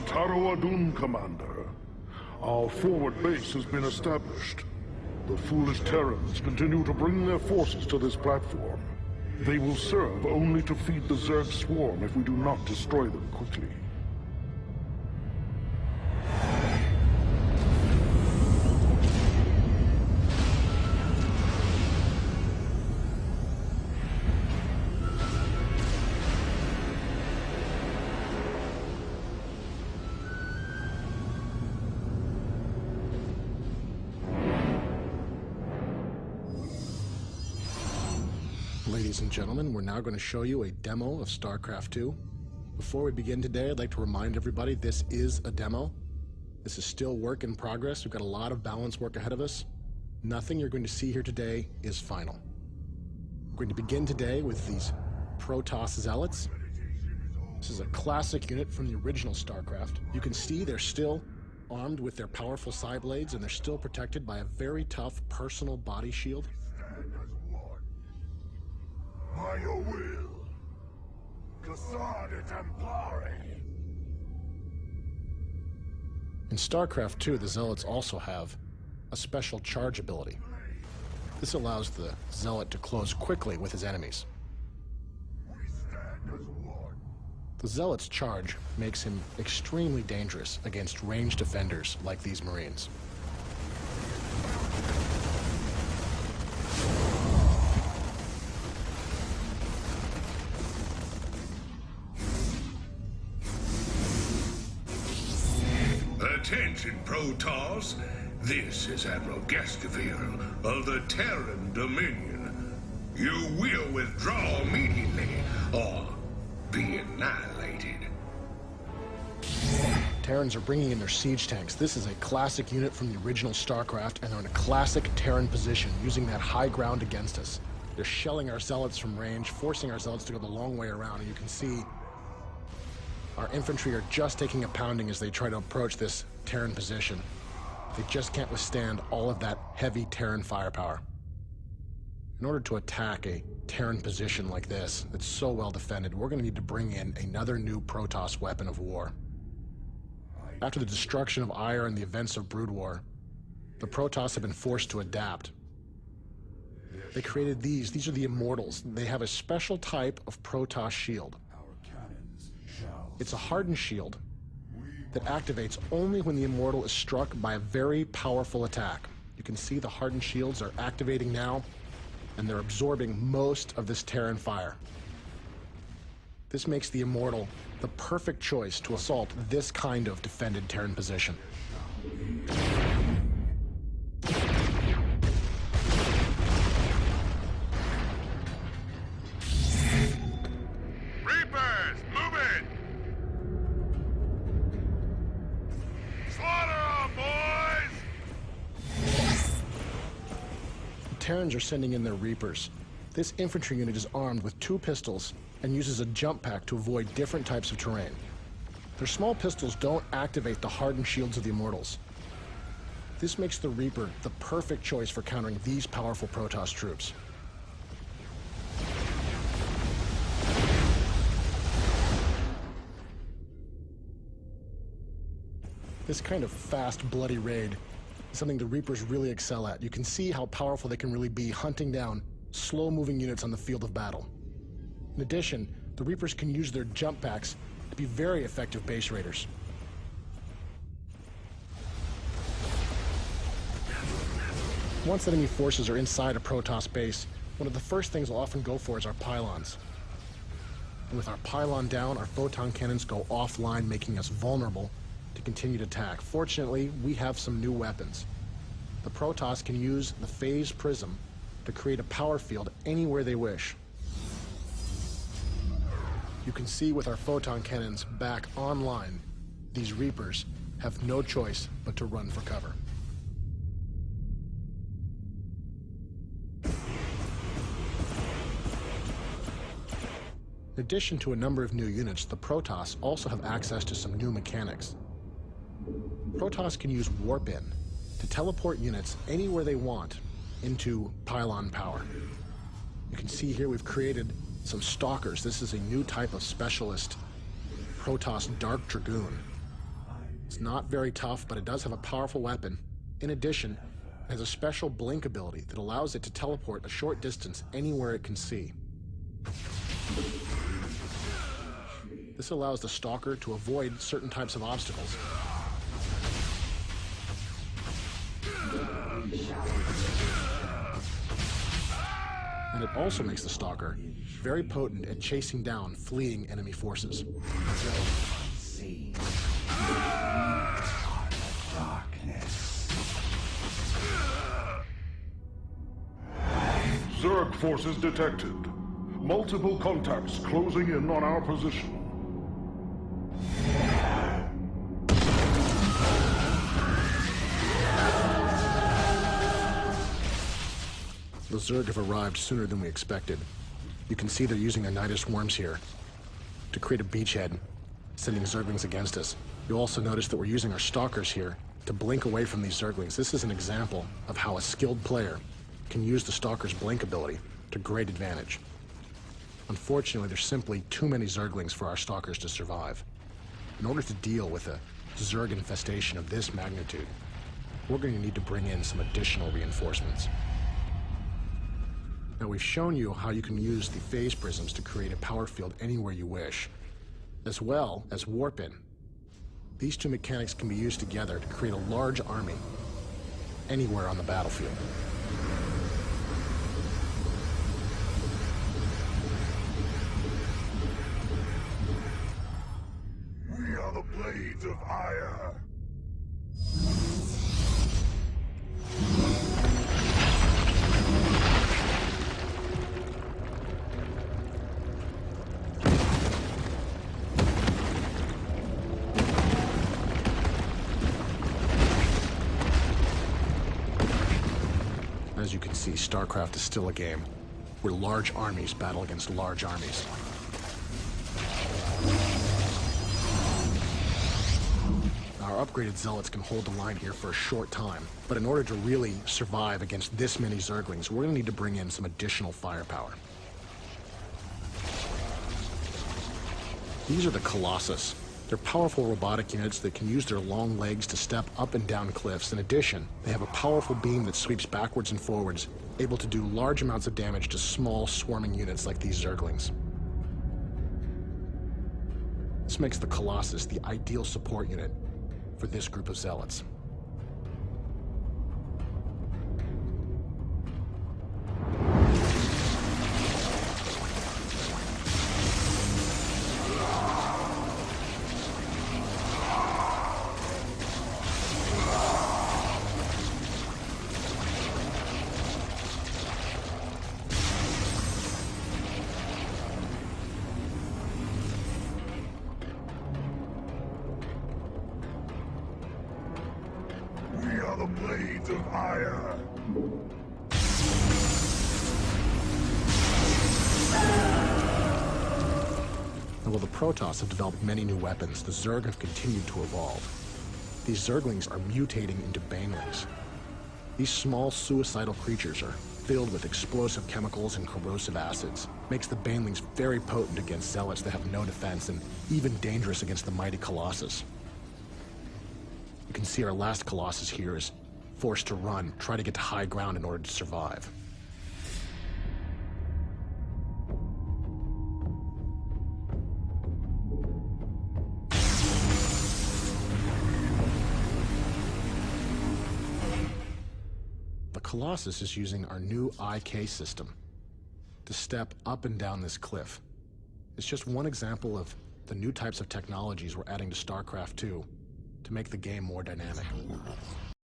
Taro Adun, Commander. Our forward base has been established. The foolish Terrans continue to bring their forces to this platform. They will serve only to feed the Zerg swarm if we do not destroy them quickly. Ladies and gentlemen, we're now going to show you a demo of StarCraft 2. Before we begin today, I'd like to remind everybody this is a demo. This is still work in progress. We've got a lot of balance work ahead of us. Nothing you're going to see here today is final. We're going to begin today with these Protoss Zealots. This is a classic unit from the original StarCraft. You can see they're still armed with their powerful side blades, and they're still protected by a very tough personal body shield. By your will, Cassade Templari. In StarCraft 2, the Zealots also have a special charge ability. This allows the Zealot to close quickly with his enemies. We stand as one. The Zealot's charge makes him extremely dangerous against ranged defenders like these Marines. Attention, Protoss. This is Admiral Gastoville of the Terran Dominion. You will withdraw immediately, or be annihilated. Terrans are bringing in their siege tanks. This is a classic unit from the original StarCraft, and they're in a classic Terran position, using that high ground against us. They're shelling our Zealots from range, forcing our Zealots to go the long way around, and you can see our infantry are just taking a pounding as they try to approach this Terran position. They just can't withstand all of that heavy Terran firepower. In order to attack a Terran position like this, that's so well defended, we're going to need to bring in another new Protoss weapon of war. After the destruction of Ire and the events of Brood War, the Protoss have been forced to adapt. They created these. These are the Immortals. They have a special type of Protoss shield. It's a hardened shield that activates only when the Immortal is struck by a very powerful attack. You can see the hardened shields are activating now, and they're absorbing most of this Terran fire. This makes the Immortal the perfect choice to assault this kind of defended Terran position. Reapers, move it! Slaughter 'em, boys! The Terrans are sending in their Reapers. This infantry unit is armed with 2 pistols and uses a jump pack to avoid different types of terrain. Their small pistols don't activate the hardened shields of the Immortals. This makes the Reaper the perfect choice for countering these powerful Protoss troops. This kind of fast, bloody raid is something the Reapers really excel at. You can see how powerful they can really be hunting down slow-moving units on the field of battle. In addition, the Reapers can use their jump packs to be very effective base raiders. Once enemy forces are inside a Protoss base, one of the first things we'll often go for is our pylons. And with our pylon down, our photon cannons go offline, making us vulnerable to continued attack. Fortunately, we have some new weapons. The Protoss can use the phase prism to create a power field anywhere they wish. You can see with our photon cannons back online, these Reapers have no choice but to run for cover. In addition to a number of new units, the Protoss also have access to some new mechanics. Protoss can use Warp-In to teleport units anywhere they want into pylon power. You can see here we've created some Stalkers. This is a new type of specialist Protoss Dark Dragoon. It's not very tough, but it does have a powerful weapon. In addition, it has a special blink ability that allows it to teleport a short distance anywhere it can see. This allows the Stalker to avoid certain types of obstacles. And it also makes the Stalker very potent at chasing down fleeing enemy forces. Zerg forces detected. Multiple contacts closing in on our position. The Zerg have arrived sooner than we expected. You can see they're using their Nidus worms here to create a beachhead, sending Zerglings against us. You'll also notice that we're using our Stalkers here to blink away from these Zerglings. This is an example of how a skilled player can use the Stalker's blink ability to great advantage. Unfortunately, there's simply too many Zerglings for our Stalkers to survive. In order to deal with a Zerg infestation of this magnitude, we're going to need to bring in some additional reinforcements. Now, we've shown you how you can use the phase prisms to create a power field anywhere you wish, as well as warp in. These two mechanics can be used together to create a large army anywhere on the battlefield. We are the blades of ire. As you can see, STARCRAFT is still a game where large armies battle against large armies. Our upgraded Zealots can hold the line here for a short time, but in order to really survive against this many Zerglings, we're going to need to bring in some additional firepower. These are the Colossus. They're powerful robotic units that can use their long legs to step up and down cliffs. In addition, they have a powerful beam that sweeps backwards and forwards, able to do large amounts of damage to small, swarming units like these Zerglings. This makes the Colossus the ideal support unit for this group of Zealots. We are the blades of ire. And while the Protoss have developed many new weapons, the Zerg have continued to evolve. These Zerglings are mutating into Banelings. These small, suicidal creatures are filled with explosive chemicals and corrosive acids. Makes the Banelings very potent against Zealots that have no defense, and even dangerous against the mighty Colossus. You can see our last Colossus here is forced to run, try to get to high ground in order to survive. The Colossus is using our new IK system to step up and down this cliff. It's just one example of the new types of technologies we're adding to STARCRAFT 2 to make the game more dynamic.